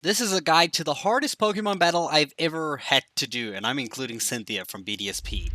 This is a guide to the hardest Pokemon battle I've ever had to do, and I'm including Cynthia from BDSP.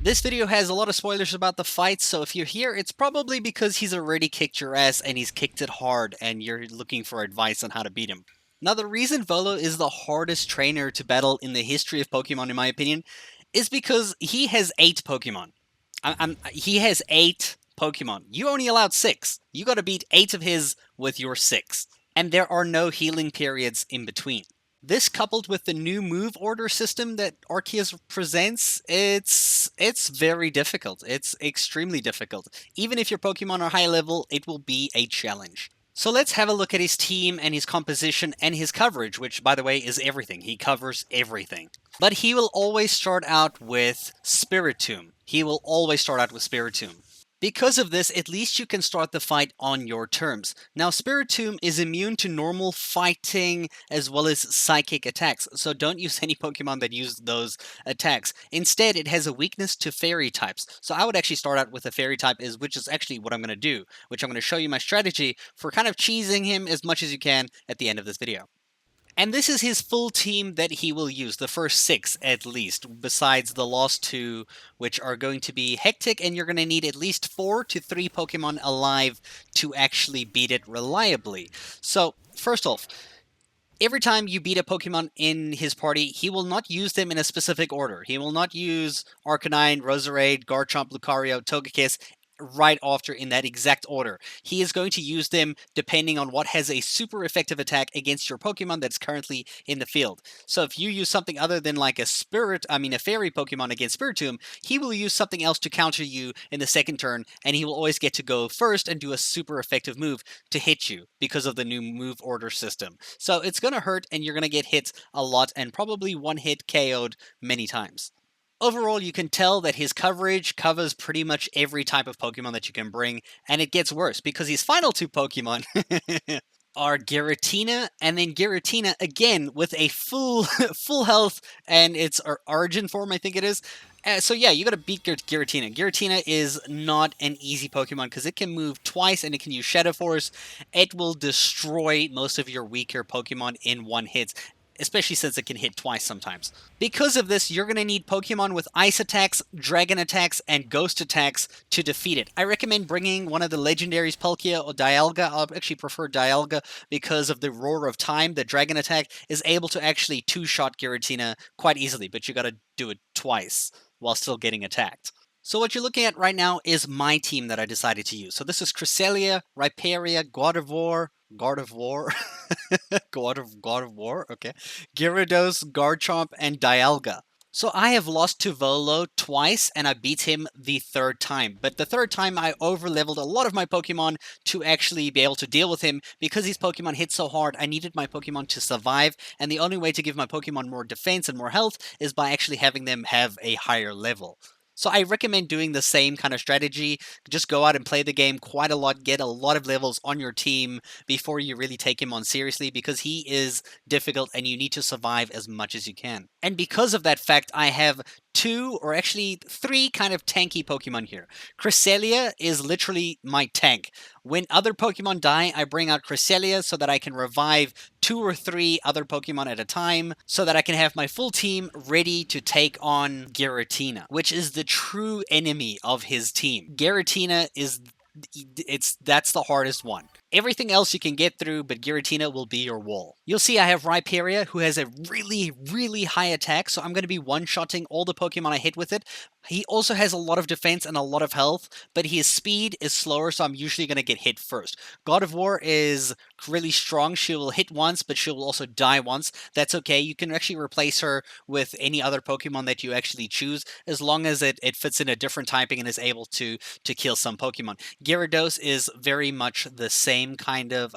This video has a lot of spoilers about the fight, so if you're here, it's probably because he's already kicked your ass and he's kicked it hard and you're looking for advice on how to beat him. Now, the reason Volo is the hardest trainer to battle in the history of Pokemon, in my opinion, is because he has 8 Pokemon. He has 8 Pokemon. You only allowed 6. You gotta beat 8 of his with your 6. And there are no healing periods in between. This coupled with the new move order system that Arceus presents, it's very difficult. It's extremely difficult. Even if your Pokemon are high level, it will be a challenge. So let's have a look at his team and his composition and his coverage, which, by the way, is everything. He covers everything. But he will always start out with Spiritomb. He will always start out with Spiritomb. Because of this, at least you can start the fight on your terms. Now, Spiritomb is immune to normal fighting as well as psychic attacks, so don't use any Pokemon that use those attacks. Instead, it has a weakness to fairy types, so I would actually start out with a fairy type, which is actually what I'm going to do, which I'm going to show you my strategy for kind of cheesing him as much as you can at the end of this video. And this is his full team that he will use, the first 6 at least, besides the last 2, which are going to be hectic, and you're going to need at least 4 to 3 Pokemon alive to actually beat it reliably. So, first off, every time you beat a Pokemon in his party, he will not use them in a specific order. He will not use Arcanine, Roserade, Garchomp, Lucario, Togekiss right after in that exact order. He is going to use them depending on what has a super effective attack against your Pokemon that's currently in the field. So if you use something other than like a fairy Pokemon against Spiritomb, he will use something else to counter you in the second turn, and he will always get to go first and do a super effective move to hit you because of the new move order system. So it's going to hurt and you're going to get hit a lot and probably one hit KO'd many times. Overall, you can tell that his coverage covers pretty much every type of Pokemon that you can bring, and it gets worse because his final 2 Pokemon are Giratina, and then Giratina again with a full full health and its origin form, I think it is. So yeah, you gotta beat Giratina. Giratina is not an easy Pokemon because it can move twice and it can use Shadow Force. It will destroy most of your weaker Pokemon in one hit, especially since it can hit twice sometimes. Because of this, you're going to need Pokemon with Ice attacks, Dragon attacks, and Ghost attacks to defeat it. I recommend bringing one of the legendaries, Palkia or Dialga. I'll actually prefer Dialga because of the Roar of Time. The Dragon attack is able to actually two-shot Giratina quite easily, but you got to do it twice while still getting attacked. So what you're looking at right now is my team that I decided to use. So this is Cresselia, Rhyperior, Gardevoir, God of War, okay. Gyarados, Garchomp, and Dialga. So I have lost to Volo twice, and I beat him the 3rd time. But the 3rd time, I overleveled a lot of my Pokemon to actually be able to deal with him. Because these Pokemon hit so hard, I needed my Pokemon to survive, and the only way to give my Pokemon more defense and more health is by actually having them have a higher level. So I recommend doing the same kind of strategy. Just go out and play the game quite a lot, get a lot of levels on your team before you really take him on seriously because he is difficult and you need to survive as much as you can. And because of that fact, I have 2 or actually 3 kind of tanky Pokemon here. Cresselia is literally my tank. When other Pokemon die, I bring out Cresselia so that I can revive 2 or 3 other Pokemon at a time so that I can have my full team ready to take on Giratina, which is the true enemy of his team. Giratina is that's the hardest one. Everything else you can get through, but Giratina will be your wall. You'll see I have Rhyperior, who has a really, really high attack, so I'm going to be one-shotting all the Pokemon I hit with it. He also has a lot of defense and a lot of health, but his speed is slower, so I'm usually going to get hit first. God of War is really strong. She will hit once, but she will also die once. That's okay. You can actually replace her with any other Pokemon that you actually choose, as long as it fits in a different typing and is able to kill some Pokemon. Gyarados is very much the same kind of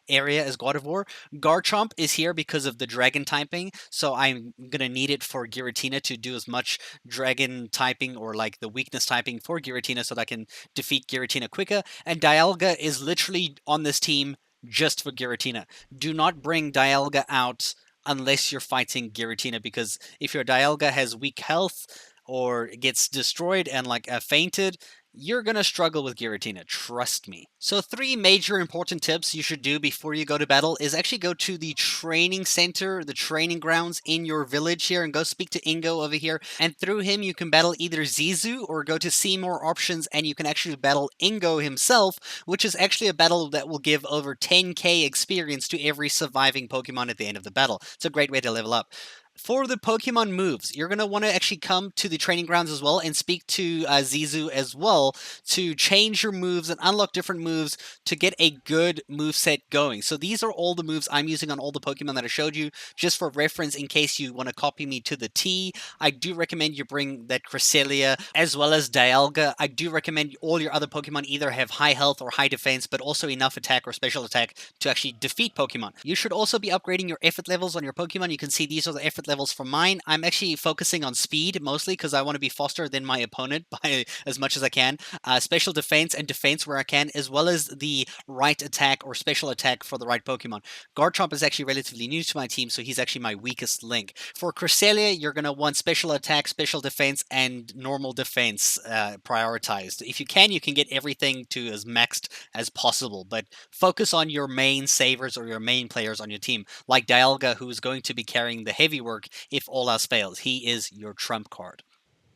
area as God of War. Garchomp is here because of the dragon typing, so I'm going to need it for Giratina to do as much dragon typing or like the weakness typing for Giratina so that I can defeat Giratina quicker. And Dialga is literally on this team just for Giratina. Do not bring Dialga out unless you're fighting Giratina, because if your Dialga has weak health or gets destroyed and like fainted, you're gonna struggle with Giratina, trust me. So 3 major important tips you should do before you go to battle is actually go to the training center, the training grounds in your village here, and go speak to Ingo over here, and through him you can battle either Zizu or go to see more options and you can actually battle Ingo himself, which is actually a battle that will give over 10k experience to every surviving Pokemon at the end of the battle. It's a great way to level up. For the Pokemon moves, you're going to want to actually come to the training grounds as well and speak to Zizu as well to change your moves and unlock different moves to get a good move set going. So these are all the moves I'm using on all the Pokemon that I showed you. Just for reference, in case you want to copy me to the T, I do recommend you bring that Cresselia as well as Dialga. I do recommend all your other Pokemon either have high health or high defense, but also enough attack or special attack to actually defeat Pokemon. You should also be upgrading your effort levels on your Pokemon. You can see these are the effort levels for mine. I'm actually focusing on speed mostly because I want to be faster than my opponent by as much as I can. Special defense and defense where I can, as well as the right attack or special attack for the right Pokemon. Garchomp is actually relatively new to my team, so he's actually my weakest link. For Cresselia, you're going to want special attack, special defense, and normal defense prioritized. If you can get everything to as maxed as possible, but focus on your main savers or your main players on your team, like Dialga, who's going to be carrying the heavy work if all else fails. He is your trump card.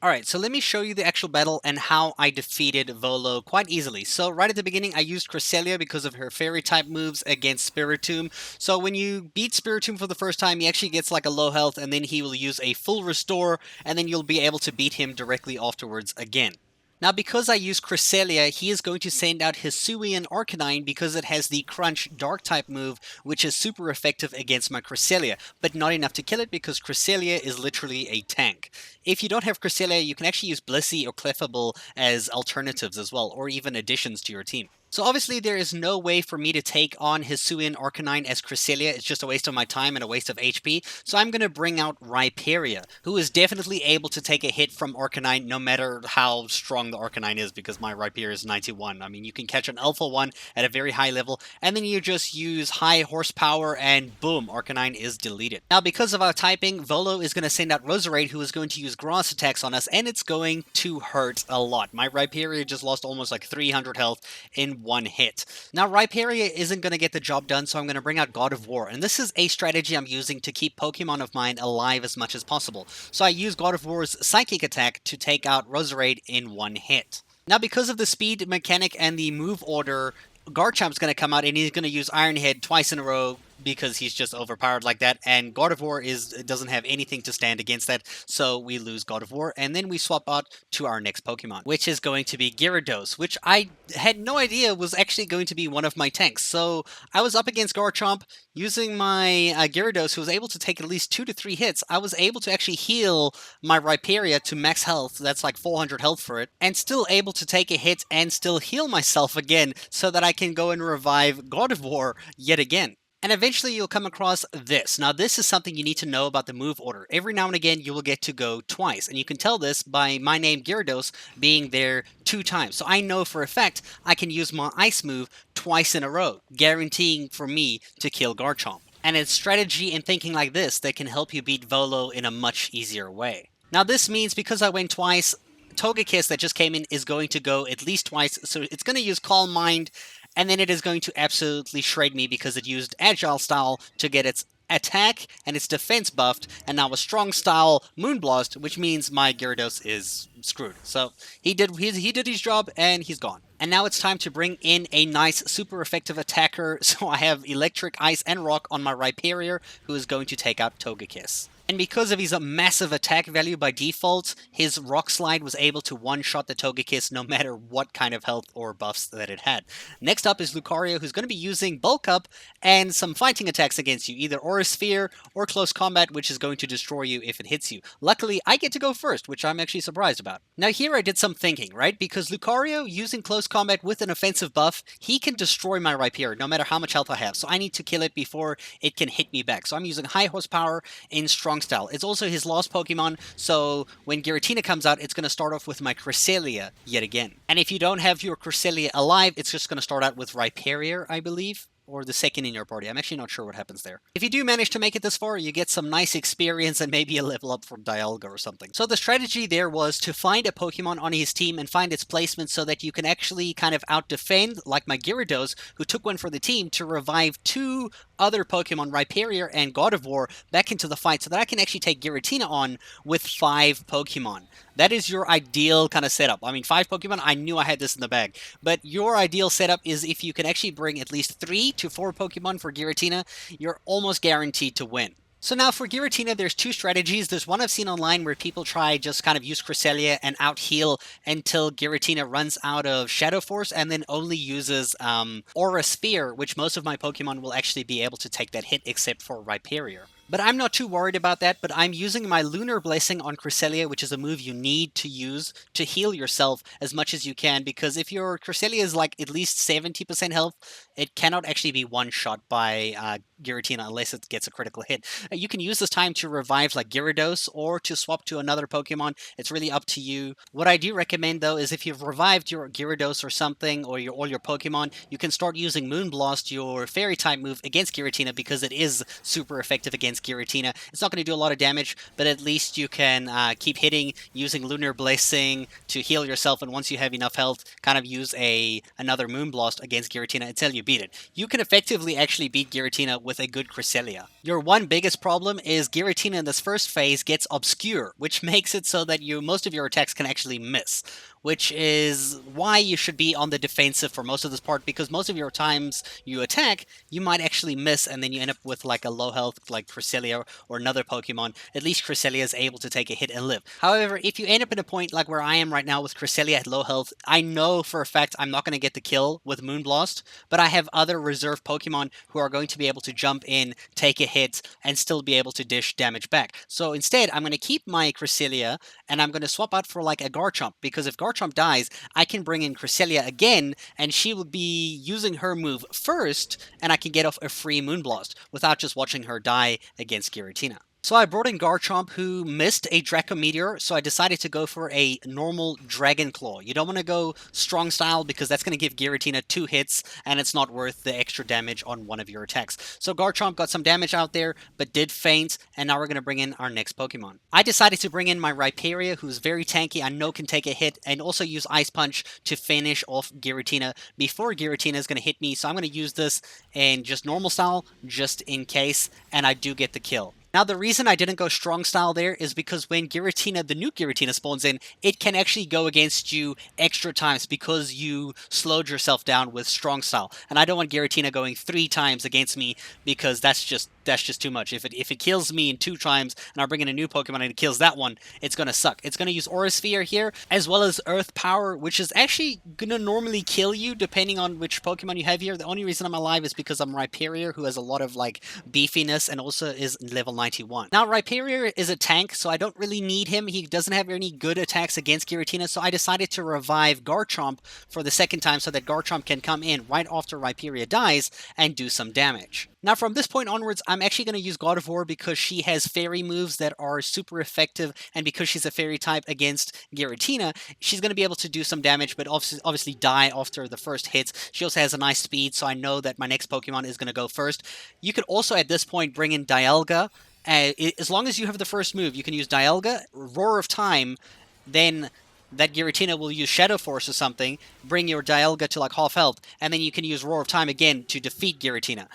Alright, so let me show you the actual battle and how I defeated Volo quite easily. So right at the beginning, I used Cresselia because of her fairy-type moves against Spiritomb. So when you beat Spiritomb for the first time, he actually gets like a low health, and then he will use a full restore, and then you'll be able to beat him directly afterwards again. Now, because I use Cresselia, he is going to send out Hisuian Arcanine because it has the Crunch Dark-type move, which is super effective against my Cresselia, but not enough to kill it because Cresselia is literally a tank. If you don't have Cresselia, you can actually use Blissey or Clefable as alternatives as well, or even additions to your team. So obviously there is no way for me to take on Hisuian Arcanine as Cresselia. It's just a waste of my time and a waste of HP. So I'm going to bring out Rhyperior, who is definitely able to take a hit from Arcanine no matter how strong the Arcanine is, because my Rhyperior is 91. I mean, you can catch an Alpha 1 at a very high level, and then you just use high horsepower and boom, Arcanine is deleted. Now, because of our typing, Volo is going to send out Roserade, who is going to use grass attacks on us, and it's going to hurt a lot. My Rhyperior just lost almost like 300 health in one hit. Now, Rhyperior isn't going to get the job done, so I'm going to bring out God of War, and this is a strategy I'm using to keep Pokemon of mine alive as much as possible. So I use God of War's Psychic attack to take out Roserade in one hit. Now, because of the speed mechanic and the move order, Garchomp's going to come out and he's going to use Iron Head twice in a row because he's just overpowered like that, and God of War doesn't have anything to stand against that, so we lose God of War, and then we swap out to our next Pokemon, which is going to be Gyarados, which I had no idea was actually going to be one of my tanks. So I was up against Garchomp using my Gyarados, who was able to take at least 2 to 3 hits. I was able to actually heal my Rhyperior to max health, that's like 400 health for it, and still able to take a hit and still heal myself again so that I can go and revive God of War yet again. And eventually you'll come across this. Now, this is something you need to know about the move order. Every now and again, you will get to go twice. And you can tell this by my name, Gyarados, being there 2 times. So I know for a fact I can use my Ice move twice in a row, guaranteeing for me to kill Garchomp. And it's strategy and thinking like this that can help you beat Volo in a much easier way. Now, this means because I went twice, Togekiss that just came in is going to go at least twice. So it's going to use Calm Mind, and then it is going to absolutely shred me because it used Agile Style to get its attack and its defense buffed, and now a Strong Style Moonblast, which means my Gyarados is screwed. So he did his job, and he's gone. And now it's time to bring in a nice, super effective attacker, so I have Electric, Ice, and Rock on my Rhyperior, who is going to take out Togekiss. And because of his massive attack value by default, his Rock Slide was able to one-shot the Togekiss no matter what kind of health or buffs that it had. Next up is Lucario, who's going to be using Bulk Up and some fighting attacks against you, either Aura Sphere or Close Combat, which is going to destroy you if it hits you. Luckily, I get to go first, which I'm actually surprised about. Now here I did some thinking, right? Because Lucario, using Close Combat with an offensive buff, he can destroy my Rhyperior no matter how much health I have, so I need to kill it before it can hit me back. So I'm using High Horsepower in Strong Style. It's also his last Pokemon, so when Giratina comes out, it's going to start off with my Cresselia yet again. And if you don't have your Cresselia alive, it's just going to start out with Rhyperior, I believe. or the second in your party. I'm actually not sure what happens there. If you do manage to make it this far, you get some nice experience and maybe a level up from Dialga or something. So the strategy there was to find a Pokemon on his team and find its placement so that you can actually kind of out-defend, like my Gyarados, who took one for the team to revive two other Pokemon, Rhyperior and God of War, back into the fight so that I can actually take Giratina on with 5 Pokemon. That is your ideal kind of setup. I mean, 5 Pokemon, I knew I had this in the bag. But your ideal setup is if you can actually bring at least 3 to 4 Pokemon for Giratina, you're almost guaranteed to win. So now for Giratina, there's 2 strategies. There's one I've seen online where people try just kind of use Cresselia and out-heal until Giratina runs out of Shadow Force and then only uses Aura Sphere, which most of my Pokemon will actually be able to take that hit except for Rhyperior. But I'm not too worried about that, but I'm using my Lunar Blessing on Cresselia, which is a move you need to use to heal yourself as much as you can, because if your Cresselia is like at least 70% health, it cannot actually be one-shot by Giratina unless it gets a critical hit. You can use this time to revive like Gyarados or to swap to another Pokemon. It's really up to you. What I do recommend though is if you've revived your Gyarados or something, or all your Pokemon, you can start using Moonblast, your Fairy type move, against Giratina because it is super effective against Giratina. It's not going to do a lot of damage, but at least you can keep hitting using Lunar Blessing to heal yourself, and once you have enough health, kind of use another Moonblast against Giratina until you beat it. You can effectively actually beat Giratina with a good Cresselia. Your one biggest problem is Giratina in this first phase gets Obscure, which makes it so that most of your attacks can actually miss, which is why you should be on the defensive for most of this part, because most of your times you attack, you might actually miss, and then you end up with like a low health like Cresselia or another Pokemon. At least Cresselia is able to take a hit and live. However, if you end up in a point like where I am right now with Cresselia at low health, I know for a fact I'm not going to get the kill with Moonblast, but I have other reserve Pokemon who are going to be able to jump in, take a hit, and still be able to dish damage back. So instead, I'm going to keep my Cresselia, and I'm going to swap out for like a Garchomp, because if Garchomp dies, I can bring in Cresselia again, and she will be using her move first, and I can get off a free Moonblast without just watching her die against Giratina. So I brought in Garchomp, who missed a Draco Meteor, so I decided to go for a normal Dragon Claw. You don't want to go strong style because that's going to give Giratina 2 hits, and it's not worth the extra damage on one of your attacks. So Garchomp got some damage out there, but did faint, and now we're going to bring in our next Pokemon. I decided to bring in my Rhyperior, who's very tanky, I know can take a hit, and also use Ice Punch to finish off Giratina before Giratina is going to hit me. So I'm going to use this in just normal style, just in case, and I do get the kill. Now, the reason I didn't go strong style there is because when Giratina, the new Giratina spawns in, it can actually go against you extra times because you slowed yourself down with strong style. And I don't want Giratina going 3 times against me because that's just too much. If it kills me in 2 times and I bring in a new Pokemon and it kills that one, it's going to suck. It's going to use Aura Sphere here, as well as Earth Power, which is actually going to normally kill you depending on which Pokemon you have here. The only reason I'm alive is because I'm Rhyperior, who has a lot of like beefiness and also is level 91. Now, Rhyperior is a tank, so I don't really need him. He doesn't have any good attacks against Giratina, so I decided to revive Garchomp for the second time so that Garchomp can come in right after Rhyperior dies and do some damage. Now, from this point onwards, I'm actually going to use God of War because she has fairy moves that are super effective, and because she's a fairy type against Giratina, she's going to be able to do some damage, but obviously die after the first hits. She also has a nice speed, so I know that my next Pokemon is going to go first. You could also, at this point, bring in Dialga. As long as you have the first move, you can use Dialga, Roar of Time, then that Giratina will use Shadow Force or something, bring your Dialga to like half health, and then you can use Roar of Time again to defeat Giratina.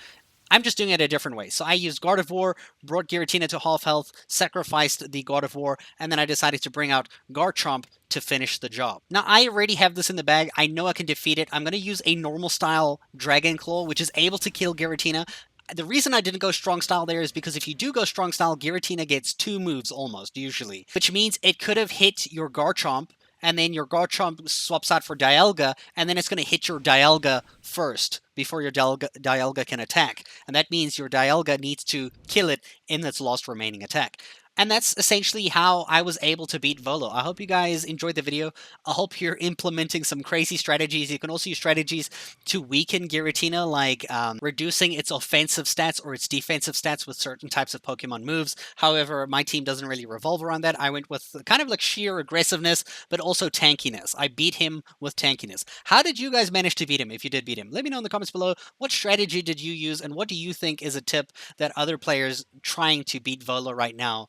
I'm just doing it a different way. So I used God of War, brought Giratina to half health, sacrificed the God of War, and then I decided to bring out Garchomp to finish the job. Now, I already have this in the bag. I know I can defeat it. I'm going to use a normal style Dragon Claw, which is able to kill Giratina. The reason I didn't go strong style there is because if you do go strong style, Giratina gets 2 moves almost, usually. Which means it could have hit your Garchomp, and then your Garchomp swaps out for Dialga, and then it's going to hit your Dialga first before your Dialga can attack. And that means your Dialga needs to kill it in its last remaining attack. And that's essentially how I was able to beat Volo. I hope you guys enjoyed the video. I hope you're implementing some crazy strategies. You can also use strategies to weaken Giratina, like reducing its offensive stats or its defensive stats with certain types of Pokemon moves. However, my team doesn't really revolve around that. I went with kind of like sheer aggressiveness, but also tankiness. I beat him with tankiness. How did you guys manage to beat him if you did beat him? Let me know in the comments below. What strategy did you use, and what do you think is a tip that other players trying to beat Volo right now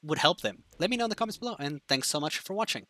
would help them? Let me know in the comments below, and thanks so much for watching.